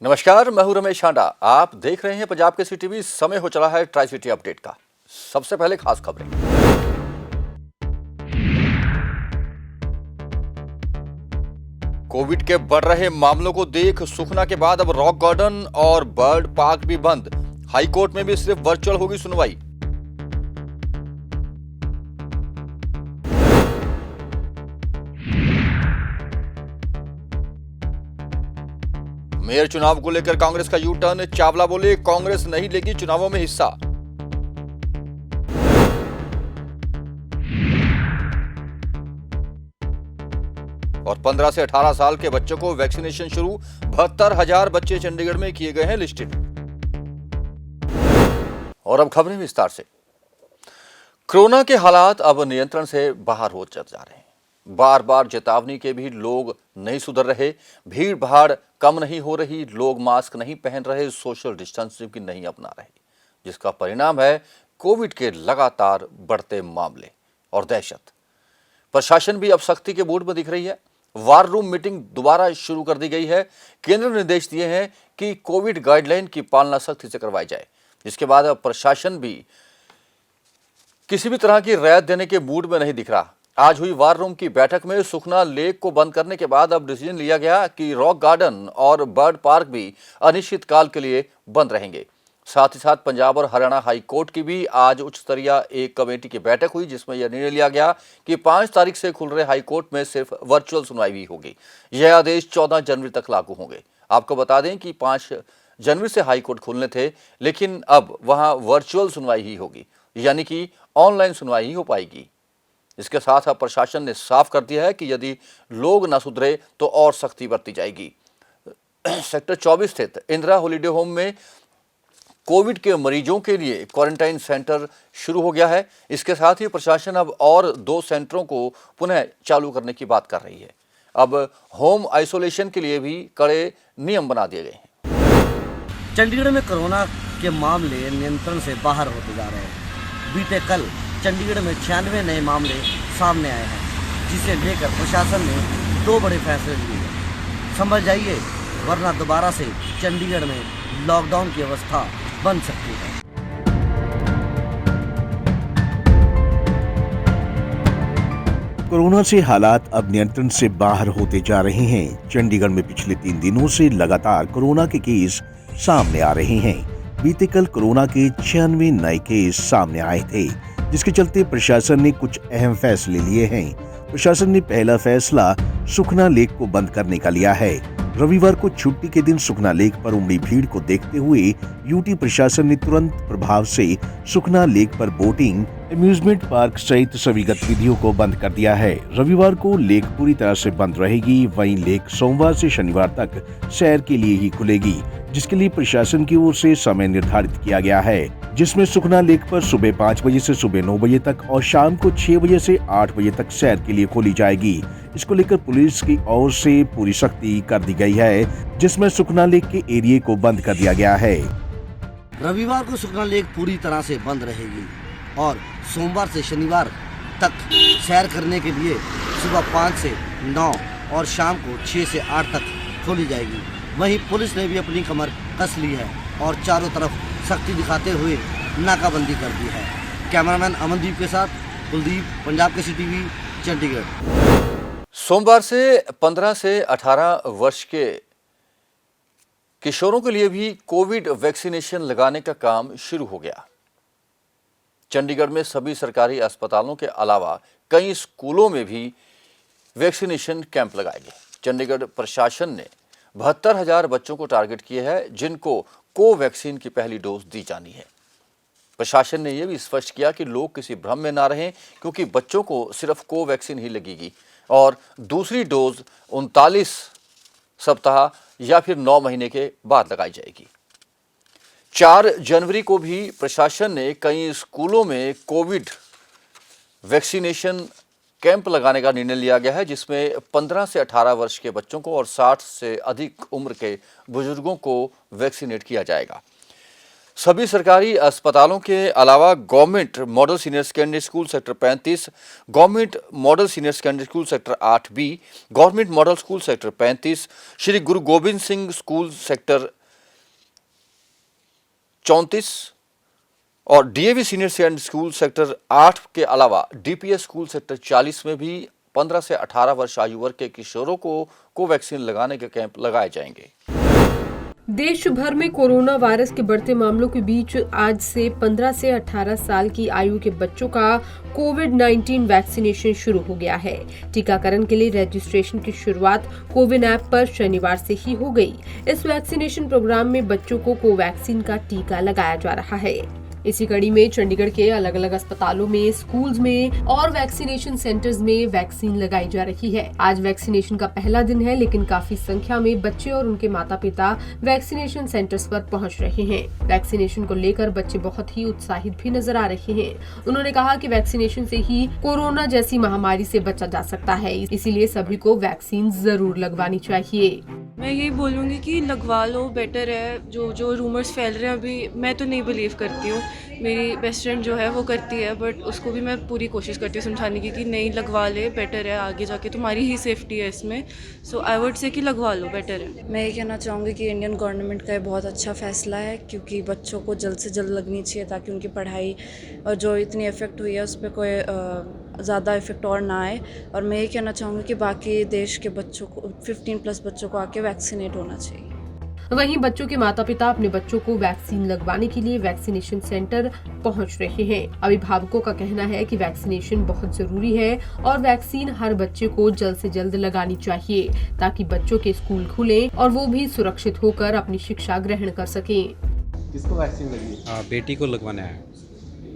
नमस्कार, मैं हूं रमेश हांडा। आप देख रहे हैं पंजाब केसरी टीवी। समय हो चला है ट्राई सिटी अपडेट का। सबसे पहले खास खबरें। कोविड के बढ़ रहे मामलों को देख सुखना के बाद अब रॉक गार्डन और बर्ड पार्क भी बंद। हाईकोर्ट में भी सिर्फ वर्चुअल होगी सुनवाई। मेयर चुनाव को लेकर कांग्रेस का यू टर्न। चावला बोले, कांग्रेस नहीं लेगी चुनावों में हिस्सा। और 15 से 18 साल के बच्चों को वैक्सीनेशन शुरू। 72,000 बच्चे चंडीगढ़ में किए गए हैं लिस्टेड। और अब खबरें विस्तार से। कोरोना के हालात अब नियंत्रण से बाहर हो जा रहे हैं। बार बार चेतावनी के भी लोग नहीं सुधर रहे। भीड़ भाड़ कम नहीं हो रही, लोग मास्क नहीं पहन रहे, सोशल डिस्टेंसिंग की नहीं अपना रहे, जिसका परिणाम है कोविड के लगातार बढ़ते मामले और दहशत। प्रशासन भी अब सख्ती के मूड में दिख रही है। वार रूम मीटिंग दोबारा शुरू कर दी गई है। केंद्र ने निर्देश दिए हैं कि कोविड गाइडलाइन की पालना सख्ती से करवाई जाए, जिसके बाद अब प्रशासन भी किसी भी तरह की रियायत देने के मूड में नहीं दिख रहा। आज हुई वार रूम की बैठक में सुखना लेक को बंद करने के बाद अब डिसीजन लिया गया कि रॉक गार्डन और बर्ड पार्क भी अनिश्चितकाल के लिए बंद रहेंगे। साथ ही साथ पंजाब और हरियाणा हाई कोर्ट की भी आज उच्च स्तरीय एक कमेटी की बैठक हुई, जिसमें यह निर्णय लिया गया कि 5 तारीख से खुल रहे हाई कोर्ट में सिर्फ वर्चुअल सुनवाई भी होगी। यह आदेश 14 जनवरी तक लागू होंगे। आपको बता दें कि 5 जनवरी से हाई कोर्ट खुलने थे, लेकिन अब वहां वर्चुअल सुनवाई ही होगी, यानी कि ऑनलाइन सुनवाई ही हो पाएगी। इसके साथ अब प्रशासन ने साफ कर दिया है कि यदि लोग न सुधरे तो और सख्ती बरती जाएगी। सेक्टर 24 स्थित इंदिरा हॉलीडे होम में कोविड के मरीजों के लिए क्वारंटाइन सेंटर शुरू हो गया है। इसके साथ ही प्रशासन अब और 2 सेंटरों को पुनः चालू करने की बात कर रही है। अब होम आइसोलेशन के लिए भी कड़े नियम बना दिए गए हैं। चंडीगढ़ में कोरोना के मामले नियंत्रण से बाहर होते जा रहे हैं। बीते कल चंडीगढ़ में 96 नए मामले सामने आए हैं, जिसे लेकर प्रशासन ने 2 बड़े फैसले लिए हैं। संभल जाइए, वरना दोबारा से चंडीगढ़ में लॉकडाउन की अवस्था बन सकती है। कोरोना से हालात अब नियंत्रण से बाहर होते जा रहे हैं। चंडीगढ़ में पिछले 3 दिनों से लगातार कोरोना के केस सामने आ रहे हैं। बीते कल कोरोना के 96 नए केस सामने आए थे, जिसके चलते प्रशासन ने कुछ अहम फैसले लिए हैं। प्रशासन ने पहला फैसला सुखना लेक को बंद करने का लिया है। रविवार को छुट्टी के दिन सुखना लेक पर उमड़ी भीड़ को देखते हुए यूटी प्रशासन ने तुरंत प्रभाव से सुखना लेक पर बोटिंग, अम्यूजमेंट पार्क सहित सभी गतिविधियों को बंद कर दिया है। रविवार को लेक पूरी तरह से बंद रहेगी। वहीं लेक सोमवार से शनिवार तक सैर के लिए ही खुलेगी, जिसके लिए प्रशासन की ओर से समय निर्धारित किया गया है, जिसमें सुखना लेक पर सुबह 5 बजे से सुबह 9 बजे तक और शाम को 6 बजे से 8 बजे तक सैर के लिए खोली जाएगी। इसको लेकर पुलिस की ओर से पूरी सख्ती कर दी गई है, जिसमें सुखना लेक के एरिया को बंद कर दिया गया है। रविवार को सुखना लेक पूरी तरह से बंद रहेगी और सोमवार से शनिवार तक सैर करने के लिए सुबह 5 से 9 और शाम को 6 से 8 तक खोली जाएगी। वहीं पुलिस ने भी अपनी कमर कस ली है और चारों तरफ सख्ती दिखाते हुए नाकाबंदी कर दी है। कैमरामैन अमनदीप के साथ कुलदीप, पंजाब केसरी टीवी, चंडीगढ़। सोमवार से 15 से 18 वर्ष के किशोरों के लिए भी कोविड वैक्सीनेशन लगाने का काम शुरू हो गया। चंडीगढ़ में सभी सरकारी अस्पतालों के अलावा कई स्कूलों में भी वैक्सीनेशन कैंप लगाए गए। चंडीगढ़ प्रशासन ने 72,000 बच्चों को टारगेट किया है, जिनको कोवैक्सीन की पहली डोज दी जानी है। प्रशासन ने यह भी स्पष्ट किया कि लोग किसी भ्रम में ना रहें, क्योंकि बच्चों को सिर्फ कोवैक्सीन ही लगेगी और दूसरी डोज 39 सप्ताह या फिर 9 महीने के बाद लगाई जाएगी। 4 जनवरी को भी प्रशासन ने कई स्कूलों में कोविड वैक्सीनेशन कैंप लगाने का निर्णय लिया गया है, जिसमें 15 से 18 वर्ष के बच्चों को और 60 से अधिक उम्र के बुजुर्गों को वैक्सीनेट किया जाएगा। सभी सरकारी अस्पतालों के अलावा government model senior secondary school sector 35, government model senior secondary school sector 8B, government model school sector 35, Shri Guru Gobind Singh school sector 34 और DAV senior secondary school sector 8 के अलावा डीपीएस स्कूल सेक्टर 40 में भी 15 से 18 वर्ष आयु वर्ग के किशोरों को कोवैक्सीन लगाने के कैंप लगाए जाएंगे। देश भर में कोरोना वायरस के बढ़ते मामलों के बीच आज से 15 से 18 साल की आयु के बच्चों का कोविड-19 वैक्सीनेशन शुरू हो गया है। टीकाकरण के लिए रजिस्ट्रेशन की शुरुआत कोविन ऐप पर शनिवार से ही हो गई। इस वैक्सीनेशन प्रोग्राम में बच्चों को कोवैक्सीन का टीका लगाया जा रहा है। इसी कड़ी में चंडीगढ़ के अलग अलग अस्पतालों में, स्कूल्स में और वैक्सीनेशन सेंटर्स में वैक्सीन लगाई जा रही है। आज वैक्सीनेशन का पहला दिन है, लेकिन काफी संख्या में बच्चे और उनके माता पिता वैक्सीनेशन सेंटर्स पर पहुंच रहे हैं। वैक्सीनेशन को लेकर बच्चे बहुत ही उत्साहित भी नजर आ रहे हैं। उन्होंने कहा कि वैक्सीनेशन से ही कोरोना जैसी महामारी से बचा जा सकता है, इसीलिए सभी को वैक्सीन जरूर लगवानी चाहिए। मैं यही बोलूँगी कि लगवा लो, बेटर है। जो रूमर्स फैल रहे हैं अभी, मैं तो नहीं बिलीव करती हूँ। मेरी बेस्ट फ्रेंड जो है वो करती है, बट उसको भी मैं पूरी कोशिश करती हूँ समझाने की कि नहीं, लगवा ले, बेटर है, आगे जाके तुम्हारी ही सेफ्टी है इसमें। सो आई वुड से कि लगवा लो, बेटर है। मैं ये कहना चाहूँगी कि इंडियन गवर्नमेंट का ये बहुत अच्छा फ़ैसला है, क्योंकि बच्चों को जल्द से जल्द लगनी चाहिए ताकि उनकी पढ़ाई और जो इतनी इफ़ेक्ट हुई है उस पर कोई ज़्यादा इफ़ेक्ट और ना आए। और मैं ये कहना चाहूँगी कि बाकी देश के बच्चों को 15+ बच्चों को आके वैक्सीनेट होना चाहिए। वहीं बच्चों के माता पिता अपने बच्चों को वैक्सीन लगवाने के लिए वैक्सीनेशन सेंटर पहुंच रहे हैं। अभिभावकों का कहना है कि वैक्सीनेशन बहुत जरूरी है और वैक्सीन हर बच्चे को जल्द से जल्द लगानी चाहिए, ताकि बच्चों के स्कूल खुलें और वो भी सुरक्षित होकर अपनी शिक्षा ग्रहण कर सकें। किसको वैक्सीन लगी है? बेटी को लगवाना है।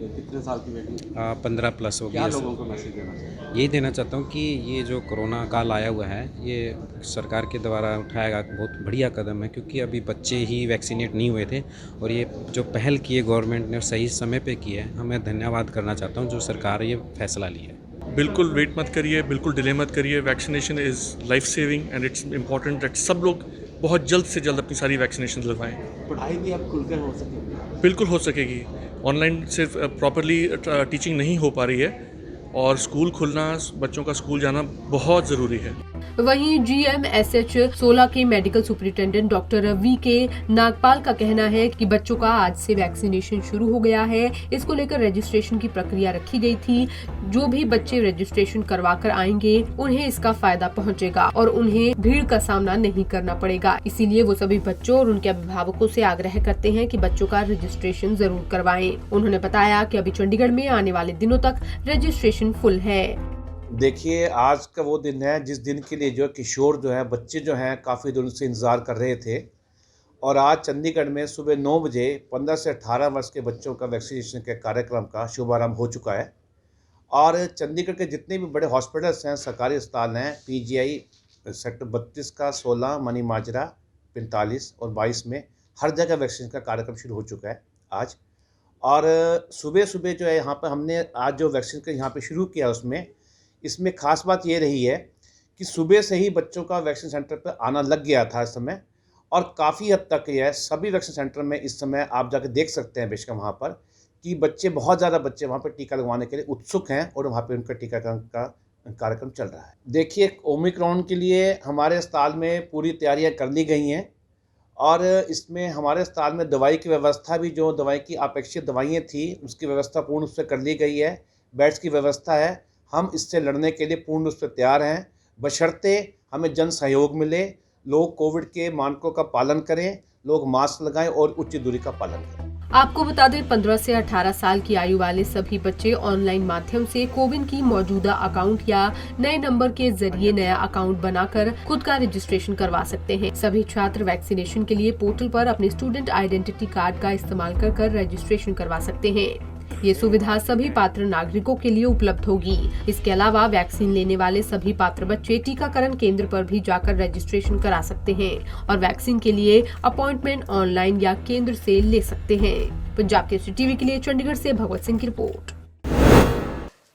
कितने साल की बेटी? 15+ हो गई। क्या लोगों को मैसेज देना चाहिए? यही देना चाहता हूँ कि ये जो कोरोना काल आया हुआ है, ये सरकार के द्वारा उठाया गया बहुत बढ़िया कदम है, क्योंकि अभी बच्चे ही वैक्सीनेट नहीं हुए थे और ये जो पहल की है गवर्नमेंट ने सही समय पे की है। हमें धन्यवाद करना चाहता हूँ जो सरकार ये फैसला लिया है। बिल्कुल वेट मत करिए, बिल्कुल डिले मत करिए। Vaccination is life saving and it's important that सब लोग बहुत जल्द से जल्द अपनी सारी वैक्सीनेशन लगवाएं। पढ़ाई भी अब खुलकर हो सकेगी? बिल्कुल हो सकेगी। ऑनलाइन सिर्फ प्रॉपरली टीचिंग नहीं हो पा रही है और स्कूल खुलना, बच्चों का स्कूल जाना बहुत ज़रूरी है। वहीं GMSH 16 के medical superintendent doctor VK Nagpal का कहना है कि बच्चों का आज से वैक्सीनेशन शुरू हो गया है। इसको लेकर रजिस्ट्रेशन की प्रक्रिया रखी गई थी। जो भी बच्चे रजिस्ट्रेशन करवा कर आएंगे उन्हें इसका फायदा पहुंचेगा और उन्हें भीड़ का सामना नहीं करना पड़ेगा। इसीलिए वो सभी बच्चों और उनके अभिभावकों से आग्रह करते हैं कि बच्चों का रजिस्ट्रेशन जरूर करवाएं। उन्होंने बताया कि अभी चंडीगढ़ में आने वाले दिनों तक रजिस्ट्रेशन फुल है। देखिए, आज का वो दिन है जिस दिन के लिए जो किशोर जो है, बच्चे जो हैं, काफ़ी दिनों से इंतज़ार कर रहे थे। और आज चंडीगढ़ में सुबह 9 बजे 15 से 18 वर्ष के बच्चों का वैक्सीनेशन के कार्यक्रम का शुभारंभ हो चुका है। और चंडीगढ़ के जितने भी बड़े हॉस्पिटल्स हैं, सरकारी अस्पताल हैं, PGI सेक्टर 32 का 16, मनी माजरा 45 और 22 में हर जगह वैक्सीनेशन का कार्यक्रम शुरू हो चुका है आज। और सुबह सुबह जो है यहाँ पर हमने आज जो वैक्सीन का यहाँ पे शुरू किया, इसमें ख़ास बात ये रही है कि सुबह से ही बच्चों का वैक्सीन सेंटर पर आना लग गया था इस समय। और काफ़ी हद तक ये है, सभी वैक्सीन सेंटर में इस समय आप जाकर देख सकते हैं बेशक वहाँ पर कि बहुत ज़्यादा बच्चे वहाँ पर टीका लगवाने के लिए उत्सुक हैं और वहाँ पर उनका टीकाकरण का कार्यक्रम चल रहा है। देखिए, ओमिक्रॉन के लिए हमारे अस्पताल में पूरी तैयारियाँ कर ली गई हैं और इसमें हमारे अस्पताल में दवाई की व्यवस्था भी, जो दवाई की अपेक्षित दवाइयाँ थी उसकी व्यवस्था पूर्ण रूप से कर ली गई है। बेड्स की व्यवस्था है। हम इससे लड़ने के लिए पूर्ण रूप से तैयार हैं, बशर्ते हमें जन सहयोग मिले। लोग कोविड के मानकों का पालन करें, लोग मास्क लगाएं और उचित दूरी का पालन करें। आपको बता दें, 15 से 18 साल की आयु वाले सभी बच्चे ऑनलाइन माध्यम से कोविन की मौजूदा अकाउंट या नए नंबर के जरिए नया अकाउंट बनाकर खुद का रजिस्ट्रेशन करवा सकते हैं। सभी छात्र वैक्सीनेशन के लिए पोर्टल पर अपने स्टूडेंट आइडेंटिटी कार्ड का इस्तेमाल कर रजिस्ट्रेशन करवा सकते हैं। ये सुविधा सभी पात्र नागरिकों के लिए उपलब्ध होगी। इसके अलावा वैक्सीन लेने वाले सभी पात्र बच्चे टीकाकरण केंद्र पर भी जाकर रजिस्ट्रेशन करा सकते हैं और वैक्सीन के लिए अपॉइंटमेंट ऑनलाइन या केंद्र से ले सकते हैं। पंजाब केसरी टीवी के लिए चंडीगढ़ से भगवत सिंह की रिपोर्ट।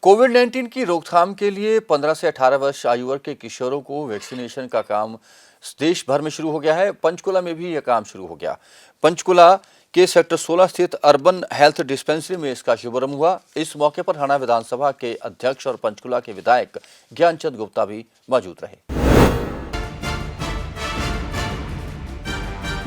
कोविड-19 की रोकथाम के लिए 15 से 18 वर्ष आयु वर्ग के किशोरों को वैक्सीनेशन का काम देश भर में शुरू हो गया है। पंचकुला में भी यह काम शुरू हो गया। पंचकुला के सेक्टर 16 स्थित अर्बन हेल्थ डिस्पेंसरी में इसका शुभारंभ हुआ। इस मौके पर हरियाणा विधानसभा के अध्यक्ष और पंचकुला के विधायक ज्ञानचंद गुप्ता भी मौजूद रहे।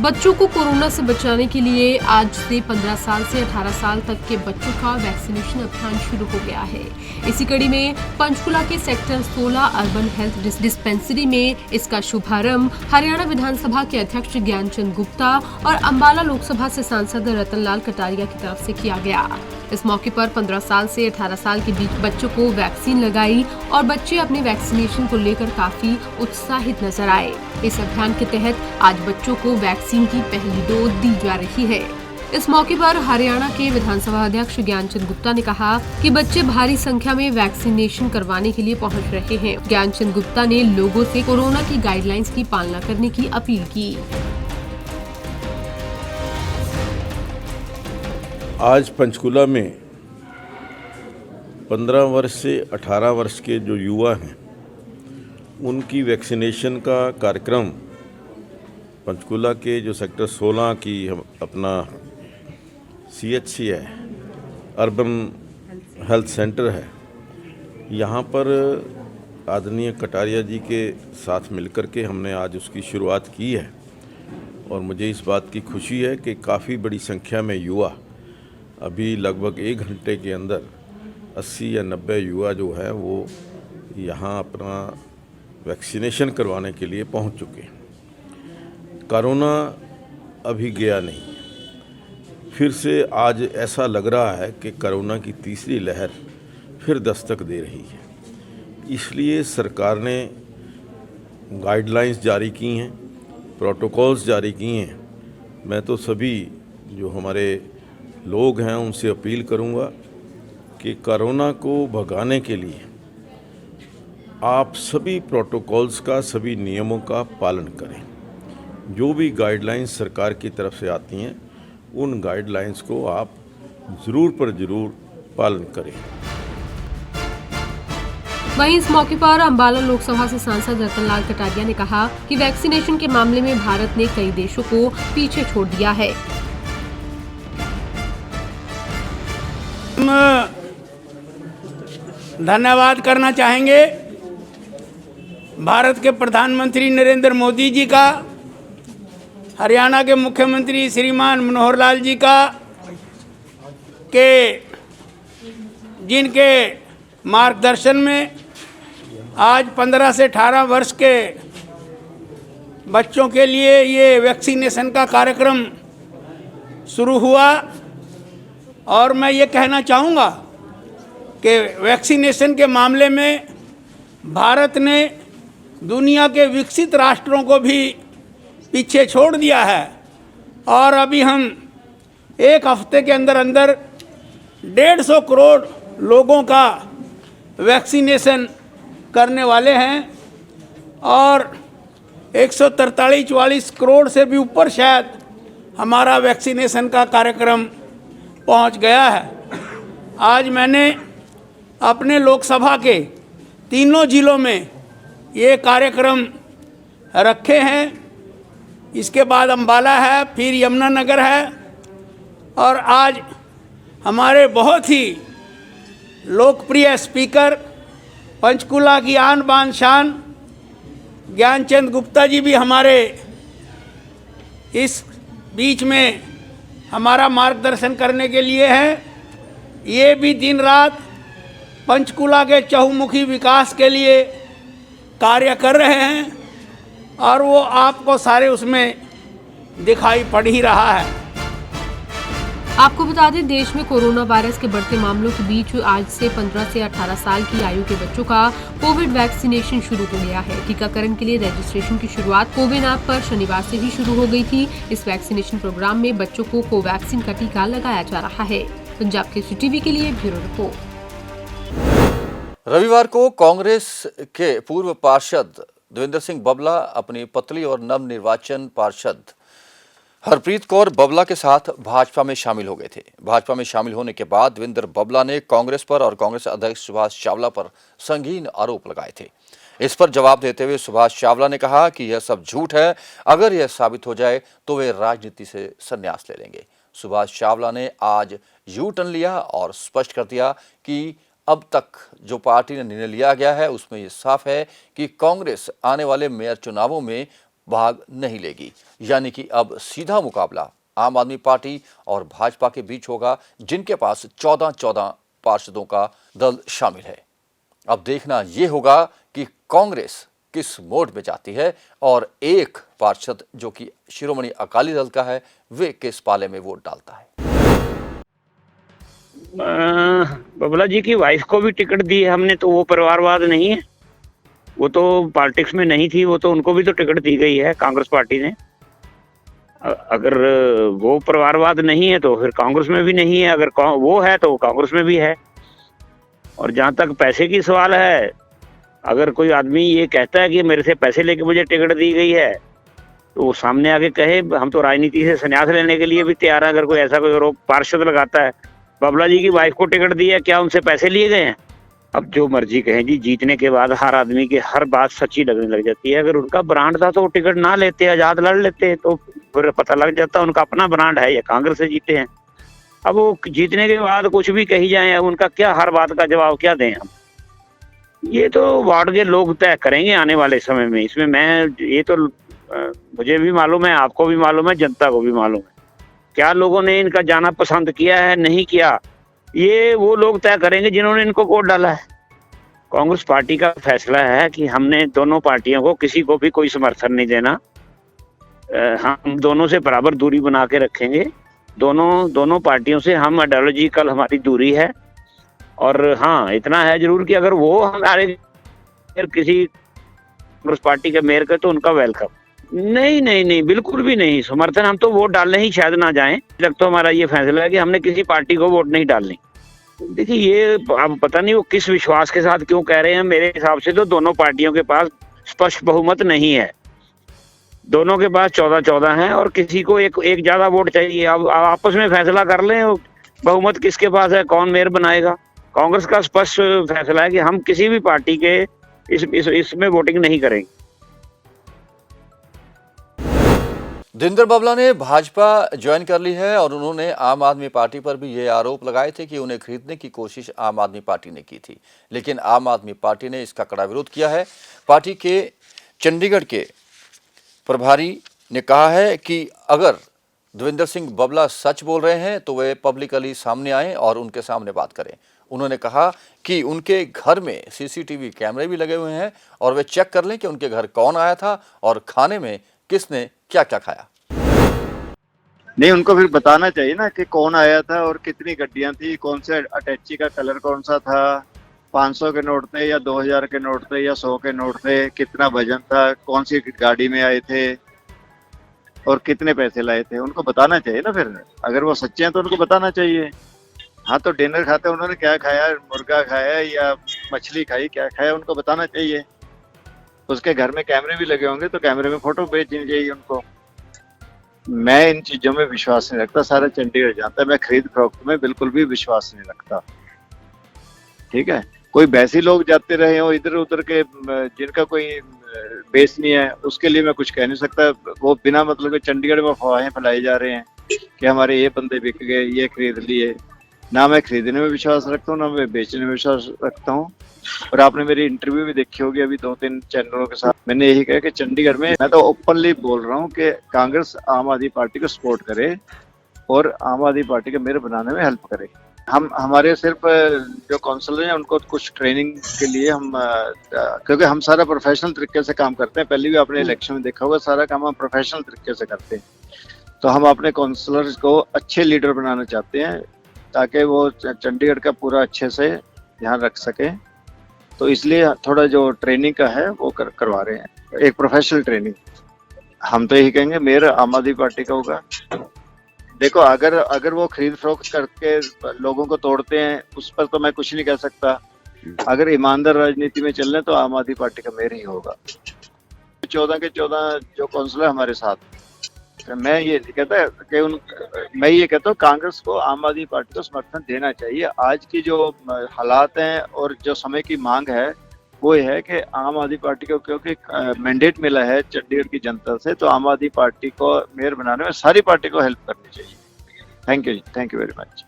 बच्चों को कोरोना से बचाने के लिए आज से 15 साल से 18 साल तक के बच्चों का वैक्सीनेशन अभियान शुरू हो गया है। इसी कड़ी में पंचकुला के सेक्टर 16 अर्बन हेल्थ डिस्पेंसरी में इसका शुभारंभ हरियाणा विधानसभा के अध्यक्ष ज्ञानचंद गुप्ता और अंबाला लोकसभा से सांसद रतनलाल कटारिया की तरफ से किया गया। इस मौके पर 15 साल से 18 साल के बीच बच्चों को वैक्सीन लगाई और बच्चे अपने वैक्सीनेशन को लेकर काफी उत्साहित नजर आए। इस अभियान के तहत आज बच्चों को वैक्सीन की पहली डोज दी जा रही है। इस मौके पर हरियाणा के विधानसभा अध्यक्ष ज्ञानचंद गुप्ता ने कहा कि बच्चे भारी संख्या में वैक्सीनेशन करवाने के लिए पहुंच रहे हैं। ज्ञानचंद गुप्ता ने लोगों से कोरोना की गाइडलाइंस की पालना करने की अपील की। आज पंचकुला में 15 वर्ष से 18 वर्ष के जो युवा हैं उनकी वैक्सीनेशन का कार्यक्रम पंचकुला के जो सेक्टर 16 की अपना CHC है, अर्बन हेल्थ सेंटर है, यहाँ पर आदरणीय कटारिया जी के साथ मिलकर के हमने आज उसकी शुरुआत की है। और मुझे इस बात की खुशी है कि काफ़ी बड़ी संख्या में युवा अभी लगभग 1 घंटे के अंदर 80 या 90 युवा जो है वो यहाँ अपना वैक्सीनेशन करवाने के लिए पहुँच चुके हैं। कोरोना अभी गया नहीं, फिर से आज ऐसा लग रहा है कि कोरोना की तीसरी लहर फिर दस्तक दे रही है। इसलिए सरकार ने गाइडलाइंस जारी की हैं, प्रोटोकॉल्स जारी किए हैं। मैं तो सभी जो हमारे लोग हैं उनसे अपील करूंगा कि कोरोना को भगाने के लिए आप सभी प्रोटोकॉल्स का, सभी नियमों का पालन करें। जो भी गाइडलाइंस सरकार की तरफ से आती हैं उन गाइडलाइंस को आप ज़रूर पर ज़रूर पालन करें। वहीं इस मौके पर अंबाला लोकसभा से सांसद रतनलाल कटारिया ने कहा कि वैक्सीनेशन के मामले में भारत ने कई देशों को पीछे छोड़ दिया है। हम धन्यवाद करना चाहेंगे भारत के प्रधानमंत्री नरेंद्र मोदी जी का, हरियाणा के मुख्यमंत्री श्रीमान मनोहर लाल जी का, के जिनके मार्गदर्शन में आज 15 से 18 वर्ष के बच्चों के लिए ये वैक्सीनेशन का कार्यक्रम शुरू हुआ। और मैं ये कहना चाहूँगा कि वैक्सीनेशन के मामले में भारत ने दुनिया के विकसित राष्ट्रों को भी पीछे छोड़ दिया है। और अभी हम 1 हफ्ते के अंदर अंदर 150 करोड़ लोगों का वैक्सीनेशन करने वाले हैं और 143-144 करोड़ से भी ऊपर शायद हमारा वैक्सीनेशन का कार्यक्रम पहुंच गया है। आज मैंने अपने लोकसभा के तीनों जिलों में ये कार्यक्रम रखे हैं। इसके बाद अंबाला है, फिर यमुनानगर है और आज हमारे बहुत ही लोकप्रिय स्पीकर, पंचकुला की आन बान शान ज्ञानचंद गुप्ता जी भी हमारे इस बीच में हमारा मार्गदर्शन करने के लिए हैं। ये भी दिन रात पंचकुला के चहुमुखी विकास के लिए कार्य कर रहे हैं और वो आपको सारे उसमें दिखाई पड़ ही रहा है। आपको बता दें, देश में कोरोना वायरस के बढ़ते मामलों के बीच आज से 15 से 18 साल की आयु के बच्चों का कोविड वैक्सीनेशन शुरू हो गया है। टीकाकरण के लिए रजिस्ट्रेशन की शुरुआत कोविन ऐप पर शनिवार से ही शुरू हो गई थी। इस वैक्सीनेशन प्रोग्राम में बच्चों को कोवैक्सीन का टीका लगाया जा रहा है। पंजाब केसरी टीवी के लिए ब्यूरो रिपोर्ट। रविवार को कांग्रेस के पूर्व पार्षद देवेंद्र सिंह बबला अपनी पत्नी और नवनिर्वाचन पार्षद हरप्रीत कौर बबला के साथ भाजपा में शामिल हो गए थे। भाजपा में शामिल होने के बाद देवेंद्र बबला ने कांग्रेस पर और कांग्रेस अध्यक्ष सुभाष चावला पर संगीन आरोप लगाए थे। इस पर जवाब देते हुए सुभाष चावला ने कहा कि यह सब झूठ है। अगर यह साबित हो जाए तो वे राजनीति से संन्यास ले लेंगे। सुभाष चावला ने आज यू टर्न लिया और स्पष्ट कर दिया कि अब तक जो पार्टी ने निर्णय लिया गया है उसमें ये साफ है कि कांग्रेस आने वाले मेयर चुनावों में भाग नहीं लेगी, यानी कि अब सीधा मुकाबला आम आदमी पार्टी और भाजपा के बीच होगा, जिनके पास 14 पार्षदों का दल शामिल है। अब देखना ये होगा कि कांग्रेस किस मोड में जाती है और एक पार्षद जो कि शिरोमणि अकाली दल का है वे किस पाले में वोट डालता है। बबला जी की वाइफ को भी टिकट दी है हमने, तो वो परिवारवाद नहीं है? वो तो पॉलिटिक्स में नहीं थी, वो तो उनको भी तो टिकट दी गई है कांग्रेस पार्टी ने। अगर वो परिवारवाद नहीं है तो फिर कांग्रेस में भी नहीं है, अगर वो है तो कांग्रेस में भी है। और जहाँ तक पैसे की सवाल है, अगर कोई आदमी ये कहता है कि मेरे से पैसे लेके मुझे टिकट दी गई है तो वो सामने आके कहे, हम तो राजनीति से संन्यास लेने के लिए भी तैयार है। अगर कोई ऐसा कोई आरोप पार्षद लगाता है बबला जी की वाइफ को टिकट दी है, क्या उनसे पैसे लिए गए हैं? अब जो मर्जी कहें जी, जीतने के बाद हर आदमी की हर बात सच्ची लगने लग जाती है। अगर उनका ब्रांड था तो वो टिकट ना लेते, आजाद लड़ लेते, तो फिर पता लग जाता उनका अपना ब्रांड है या कांग्रेस से जीते हैं। अब वो जीतने के बाद कुछ भी कही जाए, उनका क्या हर बात का जवाब क्या दें हम? ये तो वार्ड के लोग तय करेंगे आने वाले समय में। इसमें मैं ये तो मुझे भी मालूम है, आपको भी मालूम है, जनता को भी मालूम है क्या लोगों ने इनका जाना पसंद किया है नहीं किया, ये वो लोग तय करेंगे जिन्होंने इनको वोट डाला है। कांग्रेस पार्टी का फैसला है कि हमने दोनों पार्टियों को किसी को भी कोई समर्थन नहीं देना, हम दोनों से बराबर दूरी बना के रखेंगे। दोनों पार्टियों से हम आइडियोलॉजिकल हमारी दूरी है। और हाँ, इतना है जरूर कि अगर वो हमारे किसी कांग्रेस पार्टी के मेयर के तो उनका वेलकम। नहीं, बिल्कुल भी नहीं समर्थन। हम तो वोट डालने ही शायद ना जाएं। जब तो हमारा ये फैसला है कि हमने किसी पार्टी को वोट नहीं डालनी। देखिए, ये अब पता नहीं वो किस विश्वास के साथ क्यों कह रहे हैं। मेरे हिसाब से तो दोनों पार्टियों के पास स्पष्ट बहुमत नहीं है, दोनों के पास 14 है और किसी को एक ज्यादा वोट चाहिए। अब आपस में फैसला कर लें बहुमत किसके पास है, कौन मेयर बनाएगा। कांग्रेस का स्पष्ट फैसला है कि हम किसी भी पार्टी के इसमें वोटिंग नहीं करेंगे। दिनदर बावला ने भाजपा ज्वाइन कर ली है और उन्होंने आम आदमी पार्टी पर भी ये आरोप लगाए थे कि उन्हें खरीदने की कोशिश आम आदमी पार्टी ने की थी, लेकिन आम आदमी पार्टी ने इसका कड़ा विरोध किया है। पार्टी के चंडीगढ़ के प्रभारी ने कहा है कि अगर देवेंद्र सिंह बावला सच बोल रहे हैं तो वे पब्लिकली सामने आएं और उनके सामने बात करें। उन्होंने कहा कि उनके घर में सीसीटीवी कैमरे भी लगे हुए हैं और वे चेक कर लें कि उनके घर कौन आया था और खाने में किसने क्या क्या खाया। नहीं, उनको फिर बताना चाहिए ना कि कौन आया था और कितनी गड्डियां थी, कौन से अटैची का कलर कौन सा था, 500 के नोट थे या 2000 के नोट थे या 100 के नोट थे, कितना वजन था, कौन सी गाड़ी में आए थे और कितने पैसे लाए थे। उनको बताना चाहिए ना। फिर अगर वो सच्चे हैं तो उनको बताना चाहिए। हाँ, तो डिनर खाते उन्होंने क्या खाया, मुर्गा खाया या मछली खाई, क्या खाया, उनको बताना चाहिए। उसके घर में कैमरे भी लगे होंगे तो कैमरे में फोटो भेजनी चाहिए उनको। मैं इन चीजों में विश्वास नहीं रखता, सारा चंडीगढ़ जानता है। मैं खरीद फरोख्त में बिल्कुल भी विश्वास नहीं रखता। ठीक है, कोई वैसे लोग जाते रहे हो इधर उधर के जिनका कोई बेस नहीं है, उसके लिए मैं कुछ कह नहीं सकता। वो बिना मतलब के चंडीगढ़ में अफवाहें फैलाई जा रहे हैं कि हमारे ये बंदे बिक गए, ये खरीद लिए। ना मैं खरीदने में विश्वास रखता हूँ, ना मैं बेचने में विश्वास रखता हूँ। और आपने मेरी इंटरव्यू भी देखी होगी अभी 2-3 चैनलों के साथ। मैंने यही कहा कि चंडीगढ़ में मैं तो ओपनली बोल रहा हूँ कि कांग्रेस आम आदमी पार्टी को सपोर्ट करे और आम आदमी पार्टी का मेयर बनाने में हेल्प करे। हमारे सिर्फ जो काउंसलर हैं उनको कुछ ट्रेनिंग के लिए हम क्योंकि हम सारा प्रोफेशनल तरीके से काम करते हैं। पहले भी आपने इलेक्शन में देखा होगा, सारा काम हम प्रोफेशनल तरीके से करते हैं। तो हम अपने काउंसलर्स को अच्छे लीडर बनाना चाहते हैं ताकि वो चंडीगढ़ का पूरा अच्छे से ध्यान रख सके। तो इसलिए थोड़ा जो ट्रेनिंग का है वो करवा रहे हैं, एक प्रोफेशनल ट्रेनिंग। हम तो यही कहेंगे मेयर आम आदमी पार्टी का होगा। देखो, अगर वो खरीद फरोख्त करके लोगों को तोड़ते हैं उस पर तो मैं कुछ नहीं कह सकता। अगर ईमानदार राजनीति में चल रहे तो आम आदमी पार्टी का मेयर ही होगा। 14 के 14 जो काउंसलर हमारे साथ, मैं ये कहता कि मैं ये कहता हूँ कांग्रेस को आम आदमी पार्टी को समर्थन देना चाहिए। आज की जो हालात हैं और जो समय की मांग है वो ये है कि आम आदमी पार्टी को, क्योंकि मैंडेट मिला है चंडीगढ़ की जनता से, तो आम आदमी पार्टी को मेयर बनाने में सारी पार्टी को हेल्प करनी चाहिए। Thank you very much.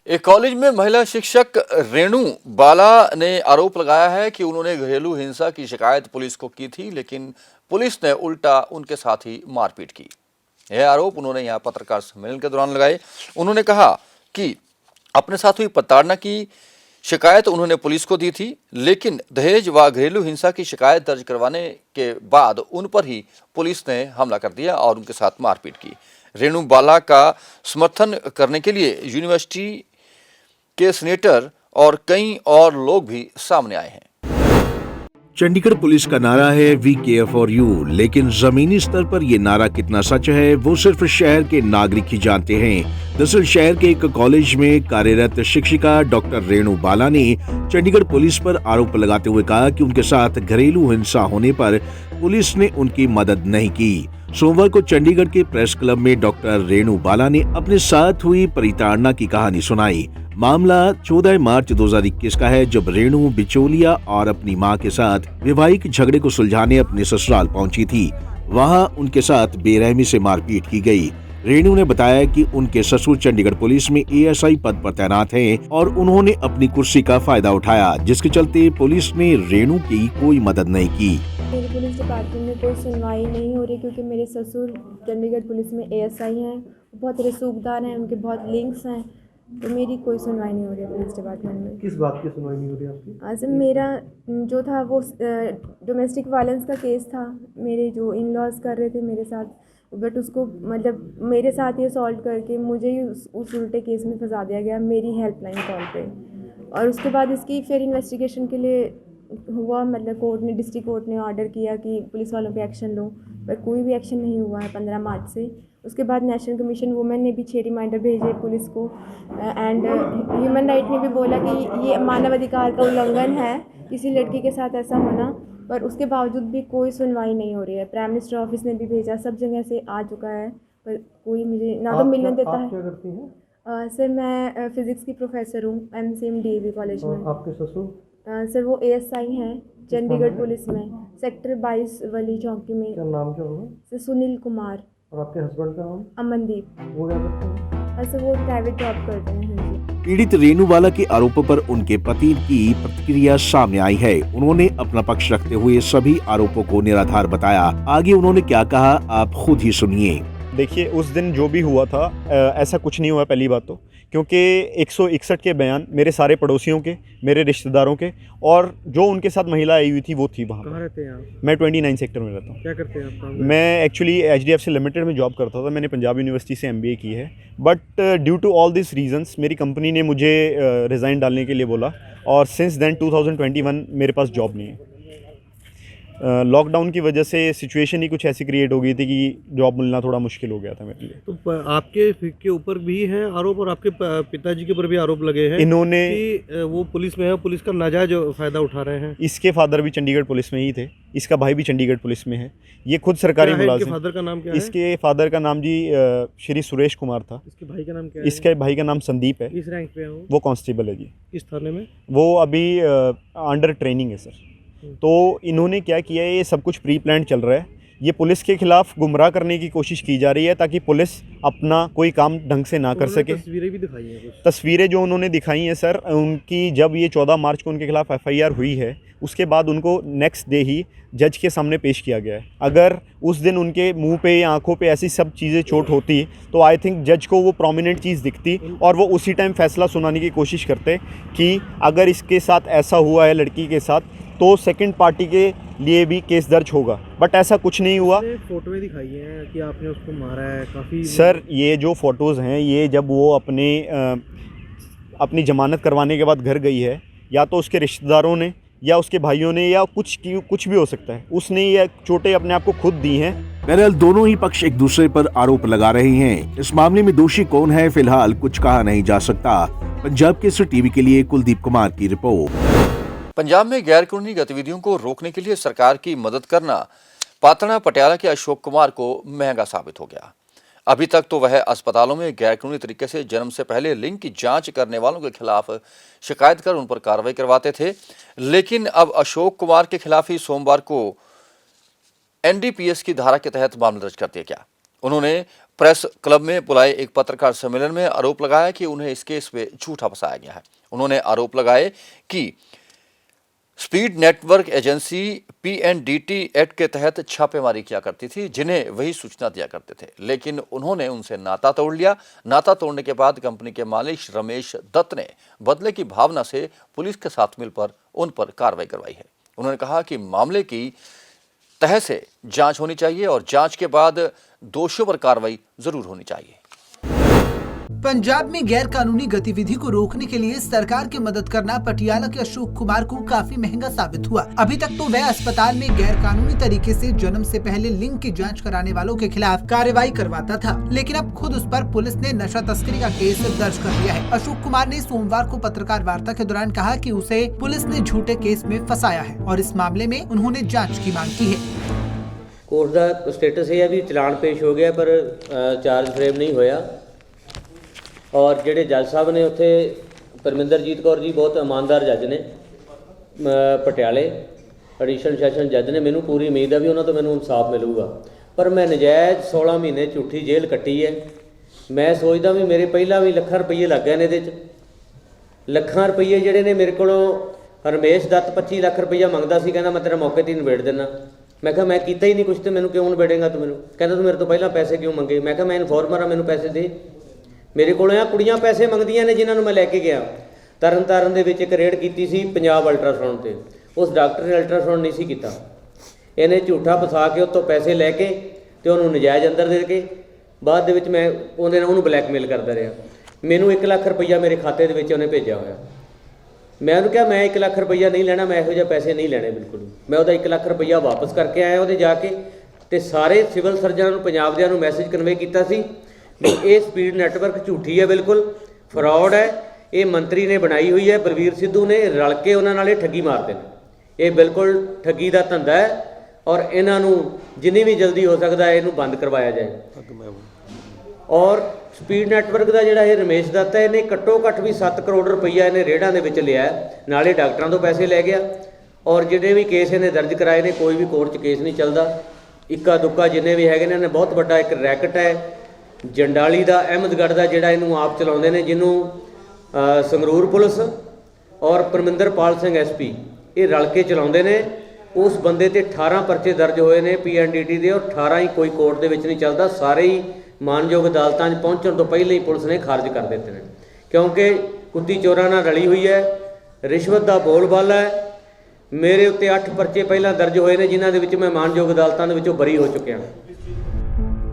एक कॉलेज में महिला शिक्षक रेणु बाला ने आरोप लगाया है कि उन्होंने घरेलू हिंसा की शिकायत पुलिस को की थी, लेकिन पुलिस ने उल्टा उनके साथ ही मारपीट की। यह आरोप उन्होंने यहां पत्रकार सम्मेलन के दौरान लगाए। उन्होंने कहा कि अपने साथ हुई प्रताड़ना की शिकायत उन्होंने पुलिस को दी थी, लेकिन दहेज व घरेलू हिंसा की शिकायत दर्ज करवाने के बाद उन पर ही पुलिस ने हमला कर दिया और उनके साथ मारपीट की। रेणु बाला का समर्थन करने के लिए यूनिवर्सिटी के सीनेटर और कई और लोग भी सामने आए हैं। चंडीगढ़ पुलिस का नारा है वी केयर फॉर यू, लेकिन जमीनी स्तर पर यह नारा कितना सच है वो सिर्फ शहर के नागरिक ही जानते हैं। दरअसल शहर के एक कॉलेज में कार्यरत शिक्षिका डॉक्टर रेणु बाला ने चंडीगढ़ पुलिस पर आरोप लगाते हुए कहा कि उनके साथ घरेलू हिंसा होने पर पुलिस ने उनकी मदद नहीं की। सोमवार को चंडीगढ़ के प्रेस क्लब में डॉक्टर रेणु बाला ने अपने साथ हुई प्रताड़ना की कहानी सुनाई। मामला 14 मार्च 2021 का है, जब रेणु बिचौलिया और अपनी मां के साथ वैवाहिक झगड़े को सुलझाने अपने ससुराल पहुंची थी। वहां उनके साथ बेरहमी से मारपीट की गई। रेणु ने बताया कि उनके ससुर चंडीगढ़ पुलिस में एएसआई पद पर तैनात हैं और उन्होंने अपनी कुर्सी का फायदा उठाया, जिसके चलते पुलिस ने रेणु की कोई मदद नहीं की। मेरे पुलिस डिपार्टमेंट में कोई सुनवाई नहीं हो रही क्योंकि मेरे ससुर चंडीगढ़ पुलिस में एएसआई हैं, बहुत रसूखदार हैं, उनके बहुत लिंक्स हैं, तो मेरी कोई सुनवाई नहीं हो रही है पुलिस डिपार्टमेंट में। किस बात की सुनवाई नहीं हो रही आपकी? आज मेरा जो था वो डोमेस्टिक वायलेंस का केस था। मेरे जो इन लॉज कर रहे थे मेरे साथ, बट उसको मतलब मेरे साथ ही सॉल्व करके मुझे ही उस उल्टे केस में फंसा दिया गया मेरी हेल्पलाइन कॉल पे। और उसके बाद इसकी फिर इन्वेस्टिगेशन के लिए हुआ, मतलब कोर्ट ने, डिस्ट्रिक्ट कोर्ट ने ऑर्डर किया कि पुलिस वालों पे एक्शन लो, पर कोई भी एक्शन नहीं हुआ है 15 मार्च से। उसके बाद नेशनल कमीशन वुमेन ने भी 6 रिमाइंडर भेजे पुलिस को, एंड ह्यूमन राइट ने भी बोला कि ये मानवाधिकार का उल्लंघन है किसी लड़की के साथ ऐसा होना, पर उसके बावजूद भी कोई सुनवाई नहीं हो रही है। प्राइम मिनिस्टर ऑफिस ने भी भेजा, सब जगह से आ चुका है, पर कोई मुझे ना तो मिलने देता है। आप क्या करती हैं? सर मैं फिज़िक्स की प्रोफेसर हूँ MCM DAV कॉलेज में। आपके ससुर? सर वो ASI हैं चंडीगढ़ पुलिस में, सेक्टर 22 वाली चौकी में। क्या नाम क्या होगा? सर सुनील कुमार। और आपके हस्बैंड का नाम? अमनदीप। वो क्या करते हैं? सर वो प्राइवेट जॉब करते हैं। हाँ जी। पीड़ित रेणु बाला के आरोपों पर उनके पति की प्रतिक्रिया सामने आई है। उन्होंने अपना पक्ष रखते हुए सभी आरोपों को निराधार बताया। आगे उन्होंने क्या कहा आप खुद ही सुनिए। देखिए, उस दिन जो भी हुआ था ऐसा कुछ नहीं हुआ। पहली बात तो क्योंकि 161 के बयान मेरे सारे पड़ोसियों के, मेरे रिश्तेदारों के, और जो उनके साथ महिला आई हुई थी वो थी वहाँ। कहाँ रहते हैं आप? मैं 29 सेक्टर में रहता हूँ। क्या करते हैं आप काम? मैं एक्चुअली HDFC लिमिटेड में जॉब करता था। मैंने पंजाब यूनिवर्सिटी से MBA की है, but due to all this reasons मेरी कंपनी ने मुझे रिज़ाइन डालने के लिए बोला, और सिंस देन 2021 मेरे पास जॉब नहीं है। लॉकडाउन की वजह से सिचुएशन ही कुछ ऐसी क्रिएट हो गई थी कि जॉब मिलना थोड़ा मुश्किल हो गया था मेरे लिए। तो आपके ऊपर भी हैं आरोप और आपके पिताजी के ऊपर भी आरोप लगे हैं इन्होंने कि वो पुलिस में है, पुलिस का नाजायज फ़ायदा उठा रहे हैं। इसके फादर भी चंडीगढ़ पुलिस में ही थे, इसका भाई भी चंडीगढ़ पुलिस में है। ये खुद सरकारी मुलाजिम। इसके फादर का नाम क्या है? इसके फादर का नाम जी श्री सुरेश कुमार था। इसके भाई का नाम क्या है? इसके भाई का नाम संदीप है। किस रैंक पे है वो कांस्टेबल है जी। किस थाने में? वो अभी अंडर ट्रेनिंग है सर। तो इन्होंने क्या किया है, ये सब कुछ प्री प्लान चल रहा है। ये पुलिस के खिलाफ गुमराह करने की कोशिश की जा रही है ताकि पुलिस अपना कोई काम ढंग से ना कर सके। तस्वीरें भी दिखाई हैं कुछ? तस्वीरें जो उन्होंने दिखाई हैं सर, उनकी जब ये 14 मार्च को उनके खिलाफ FIR हुई है, उसके बाद उनको नेक्स्ट डे ही जज के सामने पेश किया गया है। अगर उस दिन उनके मुंह पे या आंखों पे ऐसी सब चीज़ें चोट होती तो आई थिंक जज को वो प्रोमिनेंट चीज़ दिखती और वो उसी टाइम फैसला सुनाने की कोशिश करते कि अगर इसके साथ ऐसा हुआ है लड़की के साथ तो सेकंड पार्टी के लिए भी केस दर्ज होगा, बट ऐसा कुछ नहीं हुआ। फोटोएं दिखाई हैं कि आपने उसको मारा है काफ़ी। सर ये जो फ़ोटोज़ हैं, ये जब वो अपनी ज़मानत करवाने के बाद घर गई है, या तो उसके रिश्तेदारों ने या उसके भाइयों ने या कुछ भी हो सकता है, उसने ये चोटें अपने आप को खुद दी हैं। बहरहाल दोनों ही पक्ष एक दूसरे पर आरोप लगा रहे हैं। इस मामले में दोषी कौन है फिलहाल कुछ कहा नहीं जा सकता। पंजाब केसरी टीवी के लिए कुलदीप कुमार की रिपोर्ट। पंजाब में गैर कानूनी गतिविधियों को रोकने के लिए सरकार की मदद करना पातड़ा पटियाला के अशोक कुमार को महंगा साबित हो गया। अभी तक तो वह अस्पतालों में गैर कानूनी तरीके से जन्म से पहले लिंग की जांच करने वालों के खिलाफ शिकायत कर उन पर कार्रवाई करवाते थे, लेकिन अब अशोक कुमार के खिलाफ ही सोमवार को NDPS की धारा के तहत मामला दर्ज कर दिया गया। उन्होंने प्रेस क्लब में बुलाए एक पत्रकार सम्मेलन में आरोप लगाया कि उन्हें इस केस में झूठा फंसाया गया है। उन्होंने आरोप लगाए कि speed network agency PNDT act के तहत छापेमारी किया करती थी, जिन्हें वही सूचना दिया करते थे, लेकिन उन्होंने उनसे नाता तोड़ लिया। नाता तोड़ने के बाद कंपनी के मालिक रमेश दत्त ने बदले की भावना से पुलिस के साथ मिलकर उन पर कार्रवाई करवाई है। उन्होंने कहा कि मामले की तह से जांच होनी चाहिए और जांच के बाद दोषियों पर कार्रवाई जरूर होनी चाहिए। पंजाब में गैर कानूनी गतिविधि को रोकने के लिए सरकार की मदद करना पटियाला के अशोक कुमार को काफी महंगा साबित हुआ। अभी तक तो वह अस्पताल में गैर कानूनी तरीके से जन्म से पहले लिंग की जांच कराने वालों के खिलाफ कार्रवाई करवाता था, लेकिन अब खुद उस पर पुलिस ने नशा तस्करी का केस दर्ज कर लिया है। अशोक कुमार ने सोमवार को पत्रकार वार्ता के दौरान कहा कि उसे पुलिस ने झूठे केस में फंसाया है और इस मामले में उन्होंने जाँच की मांग की है। कोर्ट का स्टेटस है भी चलान पेश हो गया पर चार्ज फ्रेम नहीं होया और ਜਿਹੜੇ ਜੱਜ ਸਾਹਿਬ ਨੇ ਉੱਥੇ ਪਰਮਿੰਦਰਜੀਤ ਕੌਰ ਜੀ ਬਹੁਤ ਇਮਾਨਦਾਰ ਜੱਜ ਨੇ ਪਟਿਆਲੇ ਐਡੀਸ਼ਨਲ ਸੈਸ਼ਨ ਜੱਜ ਨੇ। ਮੈਨੂੰ ਪੂਰੀ ਉਮੀਦ ਹੈ ਵੀ ਉਹਨਾਂ ਤੋਂ ਮੈਨੂੰ ਇਨਸਾਫ ਮਿਲੂਗਾ, ਪਰ ਮੈਂ ਨਜਾਇਜ਼ 16 ਮਹੀਨੇ ਝੂਠੀ ਜੇਲ੍ਹ ਕੱਟੀ ਹੈ। ਮੈਂ ਸੋਚਦਾ ਵੀ ਮੇਰੇ ਪਹਿਲਾਂ ਵੀ ਲੱਖਾਂ ਰੁਪਏ ਲੱਗ ਗਏ ਨੇ ਇਹਦੇ 'ਚ। ਲੱਖਾਂ ਰੁਪਏ ਜਿਹੜੇ ਨੇ ਮੇਰੇ ਕੋਲੋਂ ਰਮੇਸ਼ ਦੱਤ 25 ਲੱਖ ਰੁਪਈਆ ਮੰਗਦਾ ਸੀ, ਕਹਿੰਦਾ ਮੈਂ ਤੇਰਾ ਮੌਕੇ 'ਤੇ ਨਿਬੇੜ ਦਿੰਦਾ। ਮੈਂ ਕਿਹਾ ਮੈਂ ਕੀਤਾ ਹੀ ਨਹੀਂ ਕੁਛ, ਤੇ ਮੈਨੂੰ ਕਿਉਂ ਨਿਬੇੜੇਗਾ ਤੂੰ? ਮੈਨੂੰ ਕਹਿੰਦਾ ਤੂੰ ਮੇਰੇ ਤੋਂ ਪਹਿਲਾਂ ਪੈਸੇ ਕਿਉਂ ਮੰਗੇ? ਮੈਂ ਕਿਹਾ ਮੈਂ ਇਨਫੋਰਮਰ ਹਾਂ, ਮੈਨੂੰ ਪੈਸੇ ਦੇ। ਮੇਰੇ ਕੋਲੋਂ ਆ ਕੁੜੀਆਂ ਪੈਸੇ ਮੰਗਦੀਆਂ ਨੇ ਜਿਨ੍ਹਾਂ ਨੂੰ ਮੈਂ ਲੈ ਕੇ ਗਿਆ। ਤਰਨ ਤਾਰਨ ਦੇ ਵਿੱਚ ਇੱਕ ਰੇਡ ਕੀਤੀ ਸੀ ਪੰਜਾਬ ਅਲਟਰਾਸਾਊਂਡ ਤੇ, ਉਸ ਡਾਕਟਰ ਨੇ ਅਲਟਰਾਸਾਊਂਡ ਨਹੀਂ ਸੀ ਕੀਤਾ। ਇਹਨੇ ਝੂਠਾ ਫਸਾ ਕੇ ਉੱਤੋਂ ਪੈਸੇ ਲੈ ਕੇ ਤੇ ਉਹਨੂੰ ਨਜਾਇਜ਼ ਅੰਦਰ ਦੇ ਕੇ ਬਾਅਦ ਦੇ ਵਿੱਚ ਮੈਂ ਉਹਨੂੰ ਬਲੈਕਮੇਲ ਕਰਦਾ ਰਿਹਾ। ਮੈਨੂੰ 1 ਲੱਖ ਰੁਪਈਆ ਮੇਰੇ ਖਾਤੇ ਦੇ ਵਿੱਚ ਉਹਨੇ ਭੇਜਿਆ ਹੋਇਆ। ਮੈਂ ਉਹਨੂੰ ਕਿਹਾ ਮੈਂ 1 ਲੱਖ ਰੁਪਈਆ ਨਹੀਂ ਲੈਣਾ, ਮੈਂ ਇਹੋ ਜਿਹੇ ਪੈਸੇ ਨਹੀਂ ਲੈਣੇ ਬਿਲਕੁਲ। ਮੈਂ ਉਹਦਾ 1 ਲੱਖ ਰੁਪਈਆ ਵਾਪਸ ਕਰਕੇ ਆਇਆ ਉਹਦੇ ਜਾ ਕੇ, ਤੇ ਸਾਰੇ ਸਿਵਲ ਸਰਜਨਾਂ ਨੂੰ ਪੰਜਾਬ ਦਿਆਂ ਨੂੰ ਮੈਸੇਜ ਕਨਵੇ ਕੀਤਾ ਸੀ ਵੀ ਇਹ ਸਪੀਡ ਨੈਟਵਰਕ ਝੂਠੀ ਹੈ, ਬਿਲਕੁਲ ਫਰਾਡ ਹੈ। ਇਹ ਮੰਤਰੀ ਨੇ ਬਣਾਈ ਹੋਈ ਹੈ, ਬਲਵੀਰ ਸਿੱਧੂ ਨੇ ਰਲ ਕੇ ਉਹਨਾਂ ਨਾਲ ਇਹ ਠੱਗੀ ਮਾਰਦੇ ਨੇ। ਇਹ ਬਿਲਕੁਲ ਠੱਗੀ ਦਾ ਧੰਦਾ ਹੈ ਔਰ ਇਹਨਾਂ ਨੂੰ ਜਿੰਨੀ ਵੀ ਜਲਦੀ ਹੋ ਸਕਦਾ ਹੈ ਇਹਨੂੰ ਬੰਦ ਕਰਵਾਇਆ ਜਾਏ। ਔਰ ਸਪੀਡ ਨੈਟਵਰਕ ਦਾ ਜਿਹੜਾ ਇਹ ਰਮੇਸ਼ ਦੱਤ ਹੈ, ਇਹਨੇ ਘੱਟੋ ਘੱਟ ਵੀ 7 ਕਰੋੜ ਰੁਪਈਆ ਇਹਨੇ ਰੇੜਾਂ ਦੇ ਵਿੱਚ ਲਿਆ, ਨਾਲੇ ਡਾਕਟਰਾਂ ਤੋਂ ਪੈਸੇ ਲੈ ਗਿਆ। ਔਰ ਜਿਹੜੇ ਵੀ ਕੇਸ ਇਹਨੇ ਦਰਜ ਕਰਾਏ ਨੇ, ਕੋਈ ਵੀ ਕੋਰਟ 'ਚ ਕੇਸ ਨਹੀਂ ਚੱਲਦਾ। ਇੱਕਾ ਦੁੱਕਾ ਜਿੰਨੇ ਵੀ ਹੈਗੇ ਨੇ, ਇਹਨੇ ਬਹੁਤ ਵੱਡਾ ਇੱਕ ਰੈਕਟ ਹੈ ਜੰਡਾਲੀ ਦਾ, ਅਹਿਮਦਗੜ੍ਹ ਦਾ, ਜਿਹੜਾ ਇਹਨੂੰ ਆਪ ਚਲਾਉਂਦੇ ਨੇ, ਜਿਹਨੂੰ ਸੰਗਰੂਰ ਪੁਲਿਸ ਔਰ ਪਰਮਿੰਦਰਪਾਲ ਸਿੰਘ SP ਇਹ ਰਲ ਕੇ ਚਲਾਉਂਦੇ ਨੇ। ਉਸ ਬੰਦੇ ਤੇ 18 ਪਰਚੇ ਦਰਜ ਹੋਏ ਨੇ PNDT ਦੇ, ਔਰ 18 ਹੀ ਕੋਈ ਕੋਰਟ ਦੇ ਵਿੱਚ ਨਹੀਂ ਚੱਲਦਾ। ਸਾਰੇ ਹੀ ਮਾਨਯੋਗ ਅਦਾਲਤਾਂ 'ਚ ਪਹੁੰਚਣ ਤੋਂ ਪਹਿਲਾਂ ਹੀ ਪੁਲਿਸ ਨੇ ਖਾਰਜ ਕਰ ਦਿੱਤੇ ਨੇ, ਕਿਉਂਕਿ ਕੁੱਤੀ ਚੋਰਾਂ ਨਾਲ ਰਲੀ ਹੋਈ ਹੈ, ਰਿਸ਼ਵਤ ਦਾ ਬੋਲਬਾਲਾ ਹੈ। ਮੇਰੇ ਉੱਤੇ 8 ਪਰਚੇ ਪਹਿਲਾਂ ਦਰਜ ਹੋਏ ਨੇ, ਜਿਨ੍ਹਾਂ ਦੇ ਵਿੱਚ ਮੈਂ ਮਾਨਯੋਗ ਅਦਾਲਤਾਂ ਦੇ ਵਿੱਚੋਂ ਬਰੀ ਹੋ ਚੁੱਕਿਆ।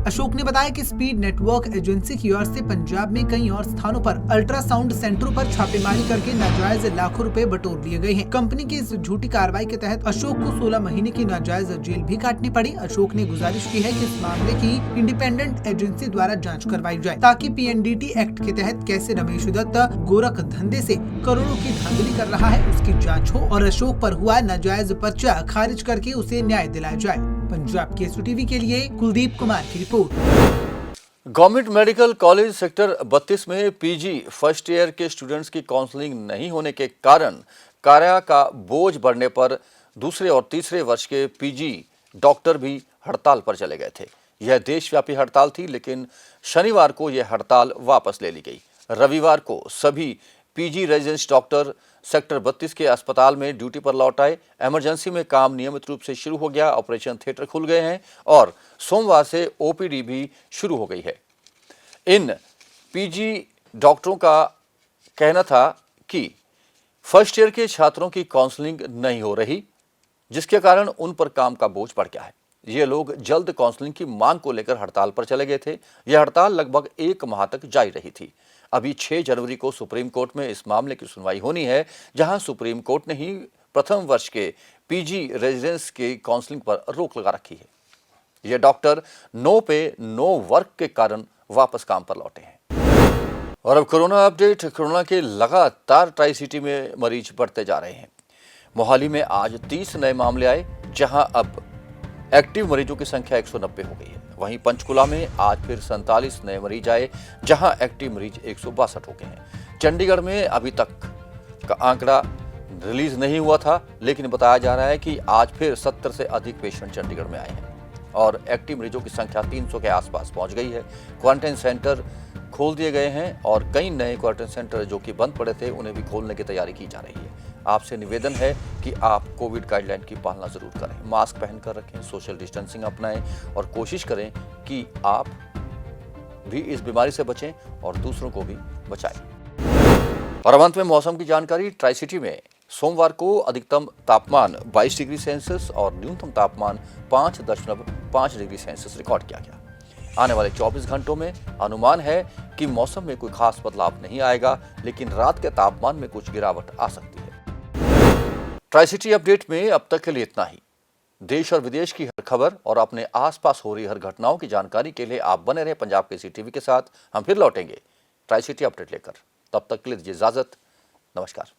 अशोक ने बताया कि स्पीड नेटवर्क एजेंसी की ओर से पंजाब में कई और स्थानों पर अल्ट्रासाउंड सेंटरों पर छापेमारी करके नाजायज लाखों रुपए बटोर लिए गए हैं। कंपनी की इस झूठी कार्रवाई के तहत अशोक को 16 महीने की नाजायज जेल भी काटनी पड़ी। अशोक ने गुजारिश की है कि इस मामले की इंडिपेंडेंट एजेंसी द्वारा जांच करवाई जाए, ताकि PNDT एक्ट के तहत कैसे रमेश दत्त गोरख धंधे से करोड़ों की धांधली कर रहा है उसकी जाँच हो और अशोक पर हुआ नाजायज पर्चा खारिज करके उसे न्याय दिलाया जाए। पंजाब के SUTV के लिए कुलदीप कुमार की report. Government medical college sector 32 में PG फर्स्ट ईयर के स्टूडेंट्स की काउंसलिंग नहीं होने के कारण कार्य का बोझ बढ़ने पर दूसरे और तीसरे वर्ष के PG डॉक्टर भी हड़ताल पर चले गए थे। यह देशव्यापी हड़ताल थी, लेकिन शनिवार को यह हड़ताल वापस ले ली गई। रविवार को सभी PG रेजिडेंस डॉक्टर सेक्टर 32 के अस्पताल में ड्यूटी पर लौट आए। इमरजेंसी में काम नियमित रूप से शुरू हो गया, ऑपरेशन थिएटर खुल गए हैं और सोमवार से OPD भी शुरू हो गई है। इन PG डॉक्टरों का कहना था कि फर्स्ट ईयर के छात्रों की काउंसलिंग नहीं हो रही, जिसके कारण उन पर काम का बोझ बढ़ गया है। ये लोग जल्द काउंसलिंग की मांग को लेकर हड़ताल पर चले गए थे। यह हड़ताल लगभग 1 माह तक जारी रही थी। अभी 6 जनवरी को सुप्रीम कोर्ट में इस मामले की सुनवाई होनी है, जहां सुप्रीम कोर्ट ने ही प्रथम वर्ष के PG रेजिडेंस की काउंसलिंग पर रोक लगा रखी है। ये डॉक्टर नो पे नो वर्क के कारण वापस काम पर लौटे हैं। और अब कोरोना अपडेट। कोरोना के लगातार ट्राई सिटी में मरीज बढ़ते जा रहे हैं। मोहाली में आज 30 नए मामले आए, जहां अब एक्टिव मरीजों की संख्या 190 हो गई है। वहीं पंचकुला में आज फिर 47 नए मरीज आए, जहां एक्टिव मरीज 162 हो गए हैं। चंडीगढ़ में अभी तक का आंकड़ा रिलीज नहीं हुआ था, लेकिन बताया जा रहा है कि आज फिर 70 से अधिक पेशेंट चंडीगढ़ में आए हैं और एक्टिव मरीजों की संख्या 300 के आसपास पहुंच गई है। क्वारंटाइन सेंटर खोल दिए गए हैं और कई नए क्वारंटाइन सेंटर जो कि बंद पड़े थे उन्हें भी खोलने की तैयारी की जा रही है। आपसे निवेदन है कि आप कोविड गाइडलाइन की पालना जरूर करें, मास्क पहनकर रखें, सोशल डिस्टेंसिंग अपनाएं और कोशिश करें कि आप भी इस बीमारी से बचें और दूसरों को भी बचाएं। और अब अंत में मौसम की जानकारी। ट्राई सिटी में सोमवार को अधिकतम तापमान 22 डिग्री सेल्सियस और न्यूनतम तापमान 5.5 डिग्री सेल्सियस रिकॉर्ड किया गया। आने वाले 24 घंटों में अनुमान है कि मौसम में कोई खास बदलाव नहीं आएगा, लेकिन रात के तापमान में कुछ गिरावट आ सकती है। ट्राई सिटी अपडेट में अब तक के लिए इतना ही। देश और विदेश की हर खबर और अपने आसपास हो रही हर घटनाओं की जानकारी के लिए आप बने रहे पंजाब केसरी टीवी के साथ। हम फिर लौटेंगे ट्राई सिटी अपडेट लेकर। तब तक के लिए दीजिए इजाजत। नमस्कार।